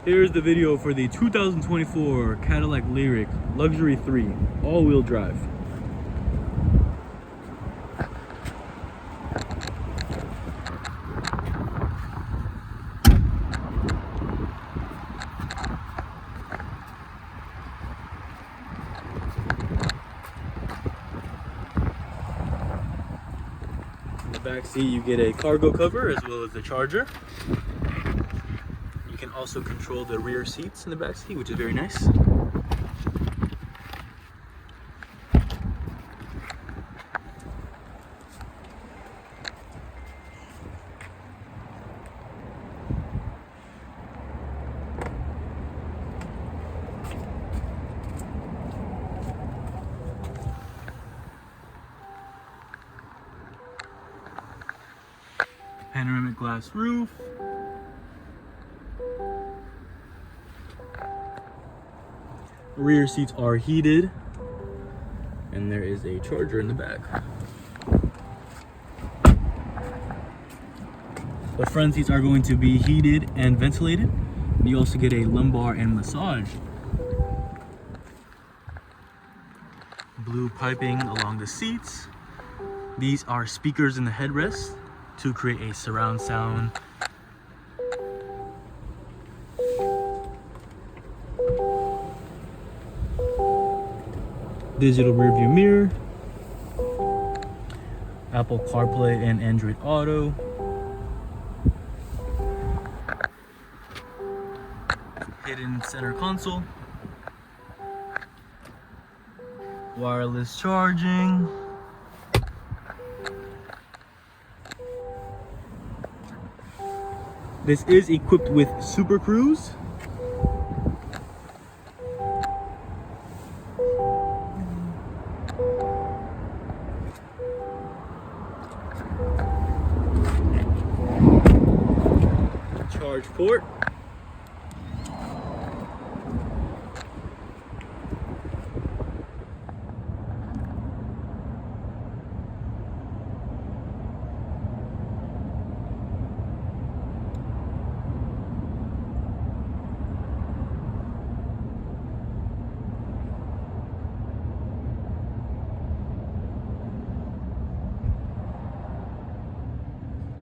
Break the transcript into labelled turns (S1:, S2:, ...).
S1: Here's the video for the 2024 Cadillac LYRIQ Luxury 3 all-wheel drive. In the back seat you get a cargo cover as well as the charger. You can also control the rear seats in the back seat, which is very nice. Panoramic glass roof. Rear seats are heated, and there is a charger in the back. The front seats are going to be heated and ventilated. You also get a lumbar and massage. Blue piping along the seats. These are speakers in the headrest to create a surround sound. Digital rear view mirror, Apple CarPlay and Android Auto, hidden center console, wireless charging, this is equipped with Super Cruise. Charge port.